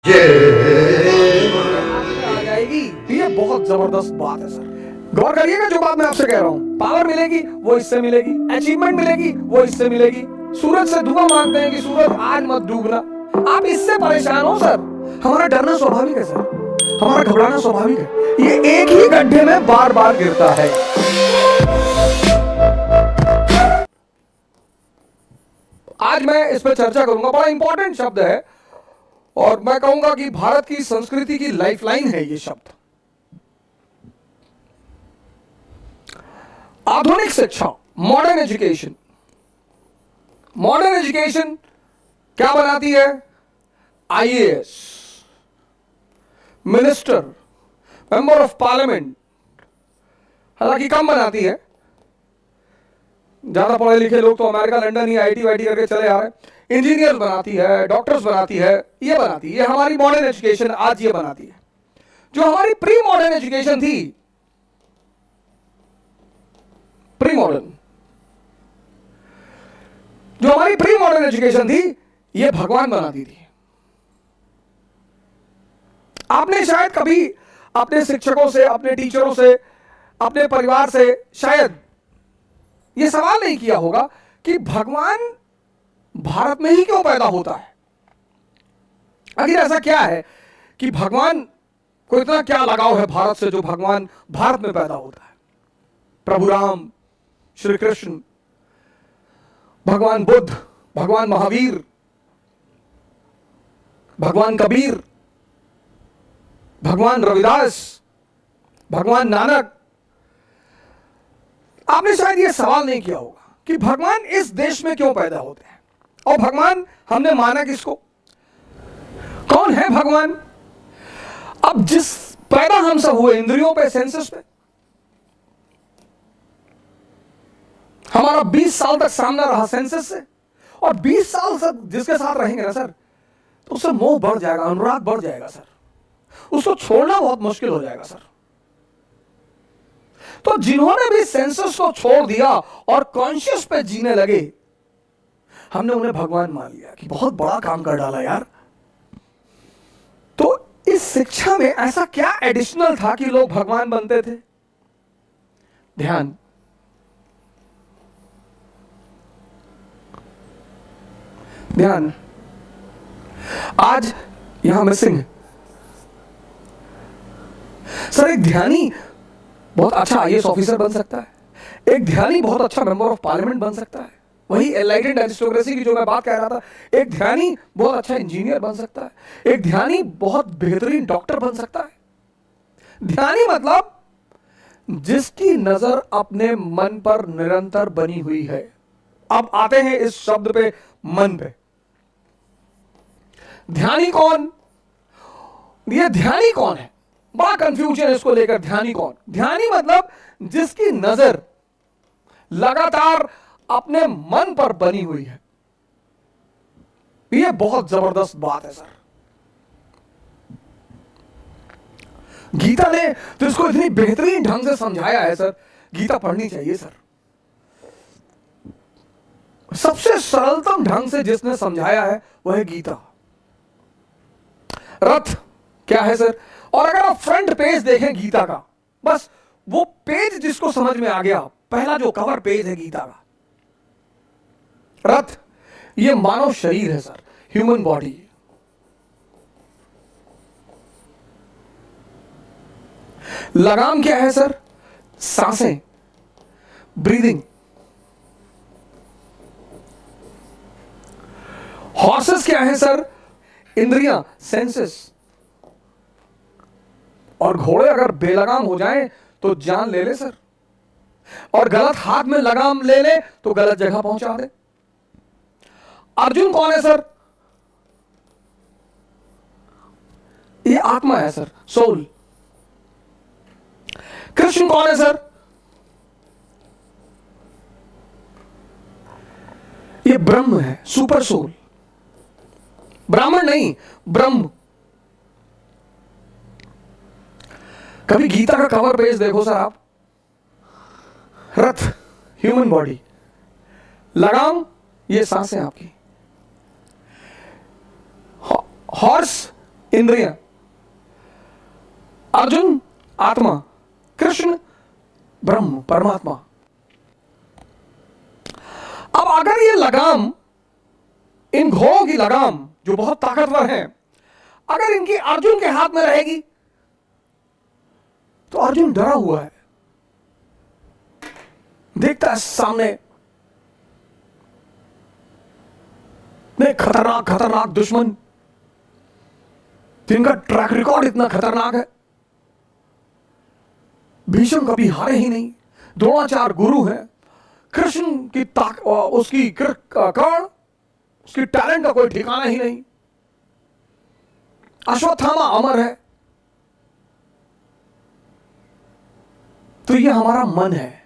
आ जाएगी। ये बहुत जबरदस्त बात है सर। गौर करिएगा जो बात मैं आपसे कह रहा हूं। पावर मिलेगी वो इससे मिलेगी, अचीवमेंट मिलेगी वो इससे मिलेगी। सूरज से दुआ मांगते हैं कि सूरज आज मत डूबना, आप इससे परेशान हो सर। हमारा डरना स्वाभाविक है सर, हमारा घबराना स्वाभाविक है। ये एक ही गड्ढे में बार बार गिरता है। आज मैं इस पर चर्चा करूंगा, बड़ा इंपॉर्टेंट शब्द है और मैं कहूंगा कि भारत की संस्कृति की लाइफलाइन है ये शब्द। आधुनिक शिक्षा, मॉडर्न एजुकेशन। मॉडर्न एजुकेशन क्या बनाती है? IAS, minister, member of parliament, हालांकि कम बनाती है। ज्यादा पढ़े लिखे लोग तो अमेरिका, लंदन ही आईटी वाईटी करके चले आ रहे हैं। इंजीनियर बनाती है, डॉक्टर्स बनाती है, ये बनाती है। ये हमारी मॉडर्न एजुकेशन आज ये बनाती है। जो हमारी प्री मॉडर्न एजुकेशन थी, प्री मॉडर्न जो हमारी प्री मॉडर्न एजुकेशन थी, ये भगवान बनाती थी। आपने शायद कभी अपने शिक्षकों से, अपने टीचरों से, अपने परिवार से शायद ये सवाल नहीं किया होगा कि भगवान भारत में ही क्यों पैदा होता है। आखिर ऐसा क्या है कि भगवान को इतना क्या लगाव है भारत से जो भगवान भारत में पैदा होता है। प्रभु राम, श्री कृष्ण, भगवान बुद्ध, भगवान महावीर, भगवान कबीर, भगवान रविदास, भगवान नानक। आपने शायद यह सवाल नहीं किया होगा कि भगवान इस देश में क्यों पैदा होते हैं। और भगवान हमने माना किसको? कौन है भगवान? अब जिस पैदा हम सब हुए इंद्रियों पे, सेंसस पे, हमारा 20 साल तक सामना रहा सेंसस से, और 20 साल तक जिसके साथ रहेंगे ना सर, तो उससे मोह बढ़ जाएगा, अनुराग बढ़ जाएगा सर, उसको छोड़ना बहुत मुश्किल हो जाएगा सर। तो जिन्होंने भी सेंसस को छोड़ दिया और कॉन्शियस पे जीने लगे, हमने उन्हें भगवान मान लिया कि बहुत बड़ा काम कर डाला यार। तो इस शिक्षा में ऐसा क्या एडिशनल था कि लोग भगवान बनते थे? ध्यान। ध्यान आज यहां मिसिंग है सर। एक ध्यानी बहुत अच्छा आईएएस ऑफिसर बन सकता है, एक ध्यानी बहुत अच्छा मेंबर ऑफ पार्लियामेंट बन सकता है। वही एनलाइटेंड एरिस्टोक्रेसी की जो मैं बात कह रहा था, एक ध्यानी बहुत अच्छा इंजीनियर बन सकता है, एक ध्यानी बहुत बेहतरीन डॉक्टर बन सकता है। ध्यानी मतलब जिसकी नजर अपने मन पर निरंतर बनी हुई है। अब आते हैं इस शब्द पे, मन पे। ध्यानी कौन? ये ध्यानी कौन है? बड़ा कंफ्यूजन है इसको लेकर। ध्यानी कौन? ध्यानी मतलब जिसकी नजर लगातार अपने मन पर बनी हुई है। यह बहुत जबरदस्त बात है सर। गीता ने तो इसको इतनी बेहतरीन ढंग से समझाया है सर। गीता पढ़नी चाहिए सर। सबसे सरलतम ढंग से जिसने समझाया है वह है गीता। रथ क्या है सर? और अगर आप फ्रंट पेज देखें गीता का, बस वो पेज जिसको समझ में आ गया, पहला जो कवर पेज है गीता का, रथ ये मानव शरीर है सर, ह्यूमन बॉडी। लगाम क्या है सर? सांसें, ब्रीदिंग। हॉर्सेस क्या है सर? इंद्रियां, सेंसेस। और घोड़े अगर बेलगाम हो जाएं तो जान ले ले सर, और गलत हाथ में लगाम ले ले तो गलत जगह पहुंचा दे। अर्जुन कौन है सर? ये आत्मा है सर, सोल। कृष्ण कौन है सर? ये ब्रह्म है, सुपर सोल। ब्राह्मण नहीं, ब्रह्म। कभी गीता का कवर पेज देखो सर आप। रथ ह्यूमन बॉडी, लगाम ये सांसें आपकी, हॉर्स इंद्रियां, अर्जुन आत्मा, कृष्ण ब्रह्म परमात्मा। अब अगर ये लगाम, इन घोड़ों की लगाम जो बहुत ताकतवर हैं, अगर इनकी अर्जुन के हाथ में रहेगी तो अर्जुन डरा हुआ है, देखता है सामने में खतरनाक खतरनाक दुश्मन, जिनका ट्रैक रिकॉर्ड इतना खतरनाक है। भीष्म कभी हारे ही नहीं, द्रोणाचार्य गुरु है, कृष्ण की उसकी कर्ण, उसकी टैलेंट का कोई ठिकाना ही नहीं, अश्वत्थामा अमर है। तो ये हमारा मन है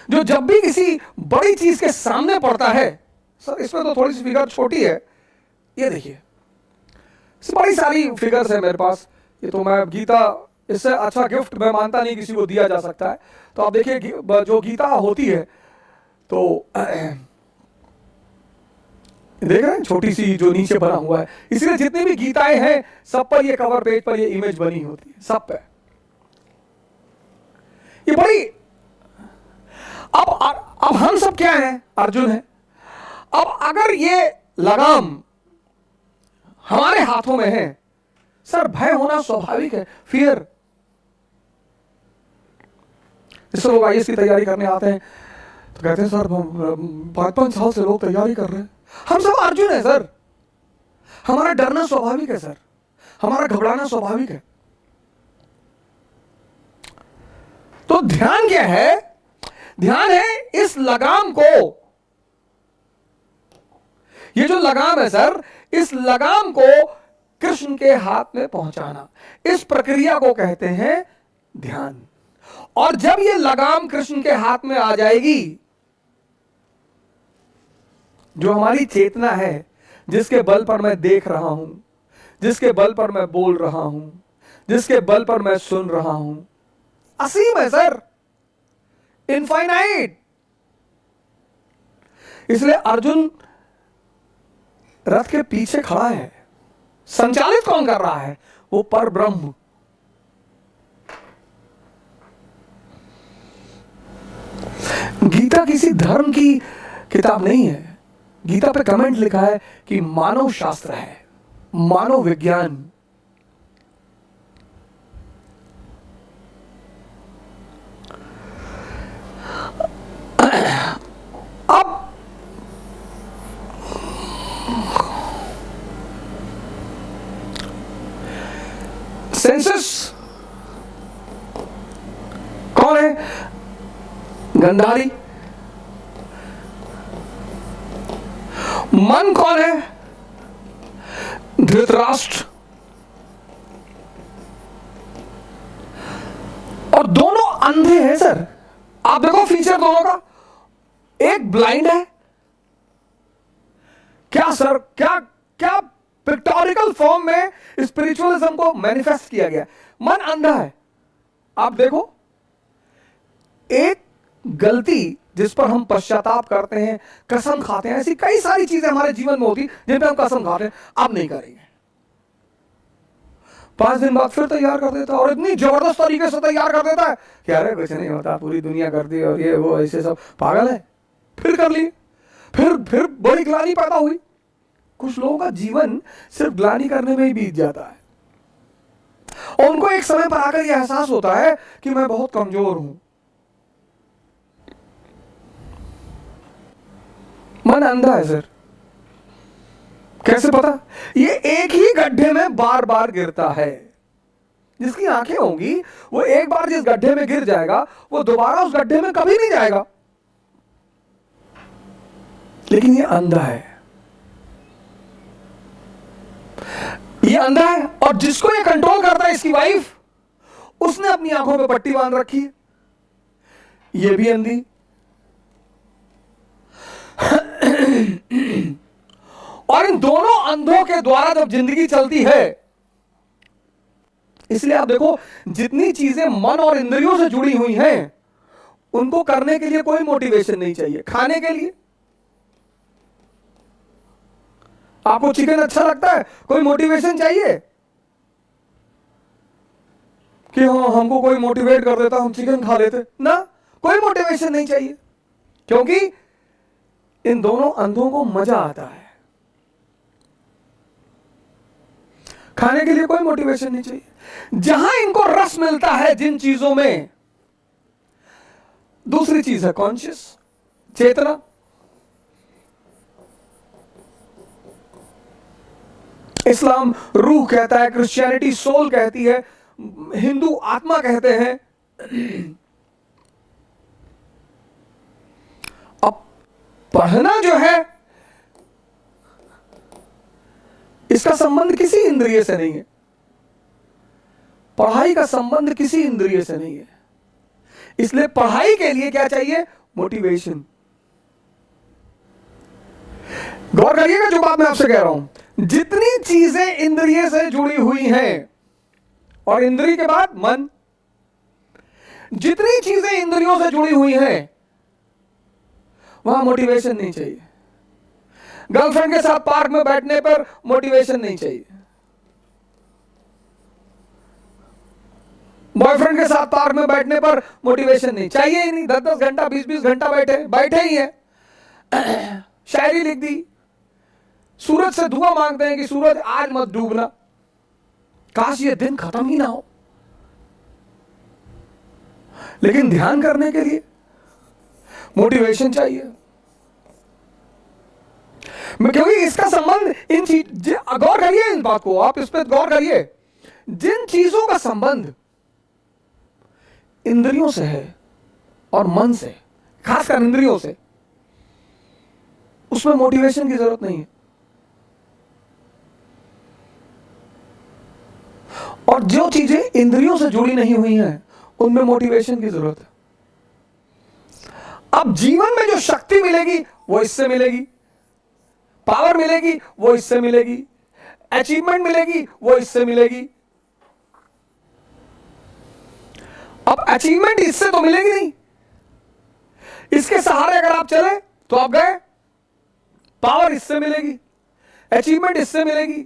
जो जब भी किसी बड़ी चीज के सामने पड़ता है, सर इसमें तो थोड़ी सी फिगर छोटी है, ये देखिए बड़ी सारी फिगर्स है मेरे पास, ये तो मैं गीता, इससे अच्छा गिफ्ट मैं मानता नहीं किसी को दिया जा सकता है। तो आप देखिए जो गीता होती है तो देख रहे हैं छोटी सी जो नीचे बना हुआ है, इसलिए जितनी भी गीताएं हैं सब पर ये कवर पेज पर ये इमेज बनी होती है, सब पे ये बड़ी। अब हम सब क्या हैं? अर्जुन है। अब अगर ये लगाम हमारे हाथों में है, सर भय होना स्वाभाविक है, फियर। जैसे लोग आईएएस की तैयारी करने आते हैं तो कहते हैं सर 5-5 साल से लोग तैयारी कर रहे हैं। हम सब अर्जुन है सर, हमारा डरना स्वाभाविक है सर, हमारा घबराना स्वाभाविक है। तो ध्यान क्या है? ध्यान है इस लगाम को, ये जो लगाम है सर, इस लगाम को कृष्ण के हाथ में पहुंचाना, इस प्रक्रिया को कहते हैं ध्यान। और जब ये लगाम कृष्ण के हाथ में आ जाएगी, जो हमारी चेतना है, जिसके बल पर मैं देख रहा हूं, जिसके बल पर मैं बोल रहा हूं, जिसके बल पर मैं सुन रहा हूं, असीम है सर, इनफाइनाइट। इसलिए अर्जुन रथ के पीछे खड़ा है, संचालित कौन कर रहा है? वो पर ब्रह्म। गीता किसी धर्म की किताब नहीं है, गीता पे कमेंट लिखा है कि मानव शास्त्र है, मानव विज्ञान। अब सेंसस कौन है? गंधारी। मन कौन है? धृतराष्ट्र। और दोनों अंधे हैं सर। आप देखो फीचर दोनों का, एक ब्लाइंड है। क्या सर, क्या क्या पिक्टोरिकल फॉर्म में स्पिरिचुअलिज्म को मैनिफेस्ट किया गया। मन अंधा है। आप देखो, एक गलती जिस पर हम पश्चाताप करते हैं, कसम खाते हैं, ऐसी कई सारी चीजें हमारे जीवन में होती जिन पर हम कसम खाते हैं अब नहीं करेंगे, 5 दिन बाद फिर तैयार कर देता है, और इतनी जबरदस्त तरीके से तैयार कर देता है कि अरे कुछ नहीं होता, पूरी दुनिया कर दी और ये वो, ऐसे सब पागल है। फिर कर लिए, फिर बड़ी ग्लानि पैदा हुई। कुछ लोगों का जीवन सिर्फ ग्लानि करने में ही बीत जाता है, और उनको एक समय पर आकर यह एहसास होता है कि मैं बहुत कमजोर हूं। मन अंधा है सर। कैसे पता? ये एक ही गड्ढे में बार बार गिरता है। जिसकी आंखें होंगी वो एक बार जिस गड्ढे में गिर जाएगा वो दोबारा उस गड्ढे में कभी नहीं जाएगा। लेकिन ये अंधा है, ये अंधा है। और जिसको ये कंट्रोल करता है, इसकी वाइफ, उसने अपनी आंखों पे पट्टी बांध रखी है, ये भी अंधी। और इन दोनों अंधों के द्वारा जब जिंदगी चलती है, इसलिए आप देखो जितनी चीजें मन और इंद्रियों से जुड़ी हुई हैं, उनको करने के लिए कोई मोटिवेशन नहीं चाहिए। खाने के लिए आपको चिकन अच्छा लगता है, कोई मोटिवेशन चाहिए? कि हाँ हमको कोई मोटिवेट कर देता हम चिकन खा लेते ना, कोई मोटिवेशन नहीं चाहिए, क्योंकि इन दोनों अंधों को मजा आता है, खाने के लिए कोई मोटिवेशन नहीं चाहिए। जहां इनको रस मिलता है जिन चीजों में, दूसरी चीज है कॉन्शियस, चेतना। इस्लाम रूह कहता है, क्रिश्चियनिटी सोल कहती है, हिंदू आत्मा कहते हैं। अब पढ़ना जो है इसका संबंध किसी इंद्रिय से नहीं है, पढ़ाई का संबंध किसी इंद्रिय से नहीं है। इसलिए पढ़ाई के लिए क्या चाहिए? मोटिवेशन। गौर करिएगा जो बात मैं आपसे कह रहा हूं, जितनी चीजें इंद्रिय से जुड़ी हुई हैं, और इंद्रिय के बाद मन, जितनी चीजें इंद्रियों से जुड़ी हुई हैं वहां मोटिवेशन नहीं चाहिए। गर्लफ्रेंड के साथ पार्क में बैठने पर मोटिवेशन नहीं चाहिए, बॉयफ्रेंड के साथ पार्क में बैठने पर मोटिवेशन नहीं चाहिए ही नहीं। 10-10 घंटा 20-20 घंटा बैठे ही हैं। शायरी लिख दी, सूरज से दुआ मांगते हैं कि सूरज आज मत डूबना, काश ये दिन खत्म ही ना हो। लेकिन ध्यान करने के लिए मोटिवेशन चाहिए, क्योंकि इसका संबंध इन चीज, गौर करिए इन बात को, आप इस पर गौर करिए। जिन चीजों का संबंध इंद्रियों से है और मन से, खासकर इंद्रियों से, उसमें मोटिवेशन की जरूरत नहीं है। और जो चीजें इंद्रियों से जुड़ी नहीं हुई हैं उनमें मोटिवेशन की जरूरत है। अब जीवन में जो शक्ति मिलेगी वो इससे मिलेगी, पावर मिलेगी वो इससे मिलेगी, अचीवमेंट मिलेगी वो इससे मिलेगी। अब अचीवमेंट इससे तो मिलेगी नहीं, इसके सहारे अगर आप चले तो आप गए। पावर इससे मिलेगी, अचीवमेंट इससे मिलेगी,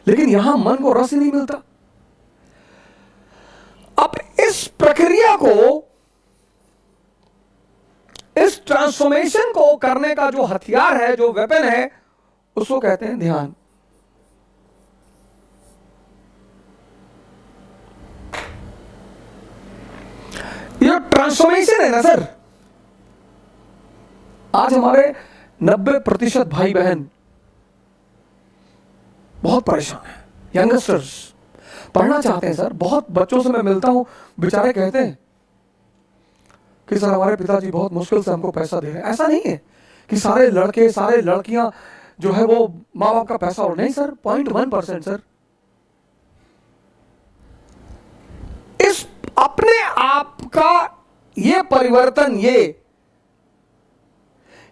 लेकिन यहां मन को रस ही नहीं मिलता। अब इस प्रक्रिया को, इस ट्रांसफॉर्मेशन को करने का जो हथियार है, जो वेपन है, उसको कहते हैं ध्यान। ये ट्रांसफॉर्मेशन है ना सर, आज हमारे 90% भाई बहन बहुत परेशान हैं। यंगस्टर्स पढ़ना चाहते हैं सर, बहुत बच्चों से मैं मिलता हूं, बेचारे कहते हैं कि सर हमारे पिताजी बहुत मुश्किल से हमको पैसा दे रहे हैं। ऐसा नहीं है कि सारे लड़के सारे लड़कियां जो है वो माँ बाप का पैसा, और नहीं सर, 0.1% सर। इस अपने आप का ये परिवर्तन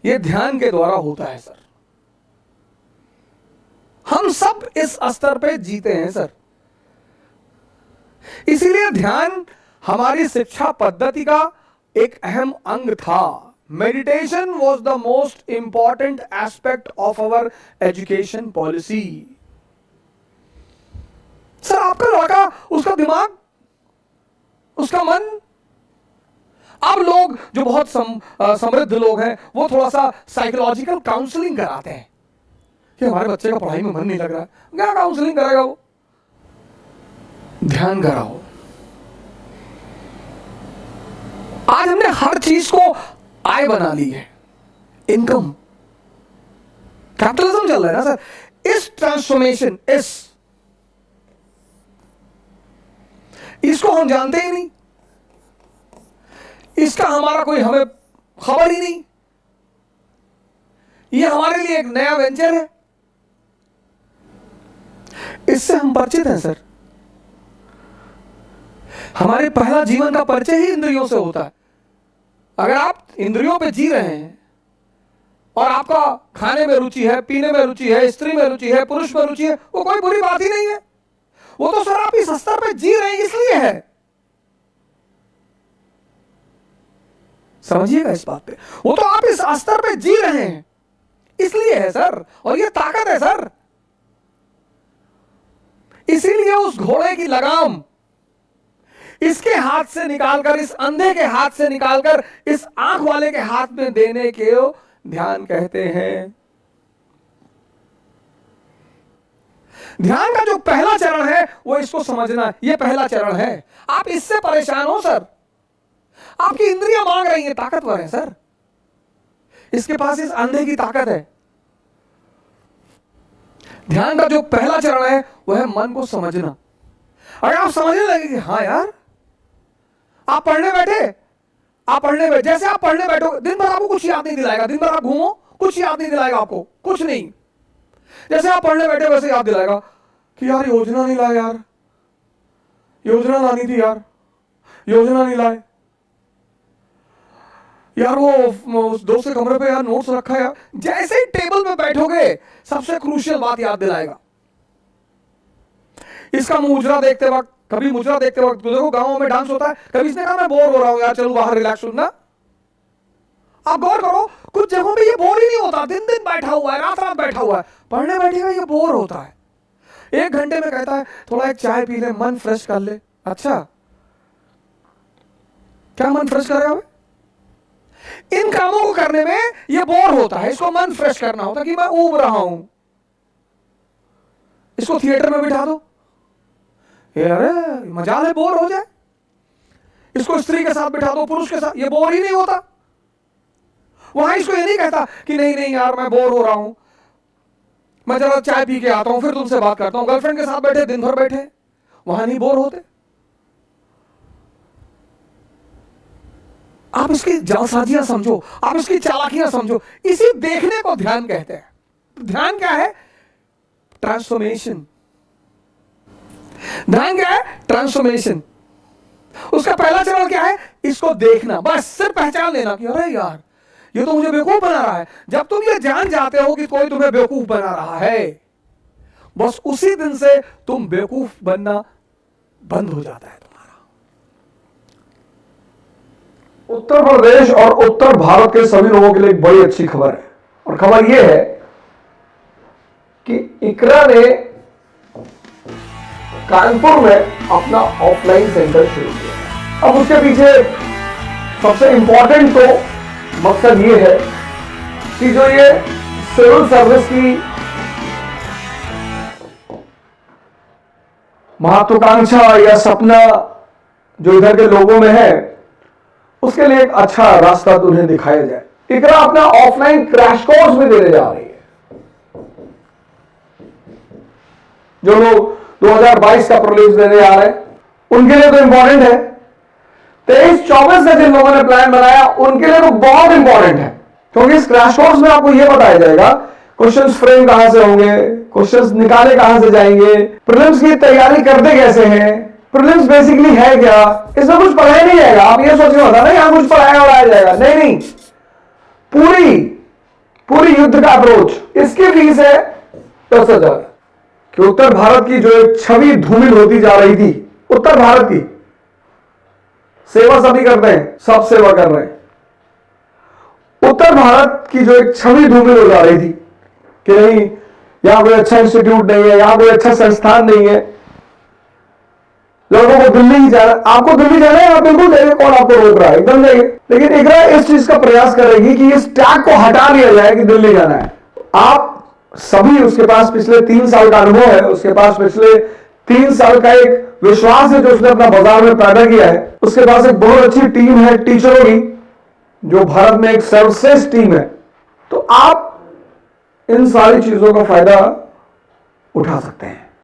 ये ध्यान के द्वारा होता है सर। हम सब इस स्तर पे जीते हैं सर, इसीलिए ध्यान हमारी शिक्षा पद्धति का एक अहम अंग था। Meditation was the most important aspect of our education policy. Sir आपका लड़का, उसका दिमाग, उसका मन, अब लोग जो बहुत समृद्ध लोग हैं वो थोड़ा सा साइकोलॉजिकल काउंसलिंग कराते हैं कि हमारे बच्चे का पढ़ाई में मन नहीं लग रहा है। क्या काउंसलिंग करेगा वो? ध्यान कराओ। आज हमने हर चीज को आय बना ली है, इनकम, कैपिटलिज्म चल रहा है ना सर। इस ट्रांसफॉर्मेशन, इसको हम जानते ही नहीं, इसका हमारा कोई, हमें खबर ही नहीं। ये हमारे लिए एक नया वेंचर है, इससे हम परिचित हैं सर। हमारे पहला जीवन का परिचय ही इंद्रियों से होता है। अगर आप इंद्रियों पे जी रहे हैं और आपका खाने में रुचि है, पीने में रुचि है, स्त्री में रुचि है, पुरुष में रुचि है, वो कोई बुरी बात ही नहीं है। वो तो सर आप इस स्तर पे जी रहे हैं इसलिए है। समझिएगा इस बात पे, वो तो आप इस स्तर पे जी रहे हैं इसलिए है सर, और ये ताकत है सर। इसीलिए उस घोड़े की लगाम इसके हाथ से निकालकर, इस अंधे के हाथ से निकालकर इस आंख वाले के हाथ में देने के ध्यान कहते हैं। ध्यान का जो पहला चरण है वो इसको समझना, ये पहला चरण है। आप इससे परेशान हो सर, आपकी इंद्रियां मांग रही हैं, ताकतवर है सर, इसके पास इस अंधे की ताकत है। ध्यान का जो पहला चरण है वह है मन को समझना। अगर आप समझने लगे कि हाँ यार, आप पढ़ने बैठे, जैसे आप पढ़ने बैठो, दिन भर आपको कुछ याद नहीं दिलाएगा, दिन भर आप घूमो, कुछ याद नहीं दिलाएगा आपको, कुछ नहीं। जैसे आप पढ़ने बैठे वैसे याद दिलाएगा कि यार योजना नहीं लाए, यार योजना लानी थी, यार योजना नहीं लाए, यार वो उस दोस्त के कमरे पे यार नोट्स रखा है यार। जैसे ही टेबल पे बैठोगे सबसे क्रूशियल बात याद दिलाएगा। इसका मुजरा देखते वक्त, कभी मुजरा देखते वक्त, देखो गांवों में डांस होता है, कभी इसने कहा मैं बोर हो रहा हूं यार, चलो बाहर रिलैक्स सुनना। आप गौर करो, कुछ जगहों पे ये बोर ही नहीं होता, दिन दिन बैठा हुआ है, रात रात बैठा हुआ है, पढ़ने बैठेगा ये बोर होता है। 1 घंटे में कहता है थोड़ा एक चाय पी ले, मन फ्रेश कर ले। अच्छा, क्या मन फ्रेश करेगा? इन कामों को करने में ये बोर होता है, इसको मन फ्रेश करना होता कि मैं ऊब रहा हूं। इसको थिएटर में बिठा दो, अरे मजाल है, बोर हो जाए। इसको स्त्री के साथ बिठा दो, पुरुष के साथ, ये बोर ही नहीं होता। वहां इसको ये नहीं कहता कि नहीं नहीं यार मैं बोर हो रहा हूं, मैं जरा चाय पी के आता हूं फिर तुमसे बात करता हूं। गर्लफ्रेंड के साथ बैठे, दिन भर बैठे, वहां नहीं बोर होते। आप इसकी जालसाजियां समझो, आप इसकी चालाकियां समझो। इसी देखने को ध्यान कहते हैं। ध्यान क्या है? ट्रांसफॉर्मेशन। ध्यान क्या है? ट्रांसफॉर्मेशन। उसका पहला चरण क्या है? इसको देखना, बस सिर्फ पहचान लेना कि अरे यार ये तो मुझे बेवकूफ बना रहा है। जब तुम ये जान जाते हो कि कोई तुम्हें बेवकूफ बना रहा है, बस उसी दिन से तुम बेवकूफ बनना बंद हो जाता है तुम्हारा। उत्तर प्रदेश और उत्तर भारत के सभी लोगों के लिए एक बड़ी अच्छी खबर है, और खबर यह है कि इकरा ने कानपुर में अपना ऑफलाइन सेंटर शुरू किया। अब उसके पीछे सबसे इंपॉर्टेंट तो मकसद ये है कि जो ये सिविल सर्विस की महत्वाकांक्षा या सपना जो इधर के लोगों में है, उसके लिए एक अच्छा रास्ता तो उन्हें दिखाया जाए। इकरा अपना ऑफलाइन क्रैश कोर्स भी देने जा रही है। जो लोग 2022 का प्रीलिम्स देने आ रहे हैं उनके लिए तो इंपॉर्टेंट है। 23-24 का जिन लोगों ने प्लान बनाया उनके लिए तो बहुत इंपॉर्टेंट है, क्योंकि इस क्रैश कोर्स में आपको यह बताया जाएगा क्वेश्चंस फ्रेम कहां से होंगे, क्वेश्चंस निकाले कहां से जाएंगे, प्रीलिम्स की तैयारी करते कैसे हैं, प्रीलिम्स बेसिकली है क्या। इसमें कुछ पढ़ाया नहीं जाएगा। आप ये सोच के बता ना यहां कुछ पढ़ाया उड़ाया जाएगा, नहीं नहीं, पूरी युद्ध का अप्रोच। इसकी फीस है 10,000। कि उत्तर भारत की जो एक छवि धूमिल होती जा रही थी, उत्तर भारत की सेवा सभी करते हैं, सब सेवा कर रहे हैं। उत्तर भारत की जो एक छवि धूमिल हो जा रही थी कि नहीं यहां कोई अच्छा इंस्टीट्यूट नहीं है, यहां कोई अच्छा संस्थान नहीं है, लोगों को दिल्ली ही जाना। आपको दिल्ली जाना है, आप बिल्कुल जाइए, कौन आपको रोक रहा है, एकदम जाइए। लेकिन इकरा इस चीज का प्रयास करेगी कि इस टैग को हटा लिया जाए कि दिल्ली जाना है। आप सभी, उसके पास पिछले 3 साल का अनुभव है, उसके पास पिछले 3 साल का एक विश्वास है जो उसने अपना बाजार में पैदा किया है, उसके पास एक बहुत अच्छी टीम है टीचरों की जो भारत में एक सर्वश्रेष्ठ टीम है। तो आप इन सारी चीजों का फायदा उठा सकते हैं।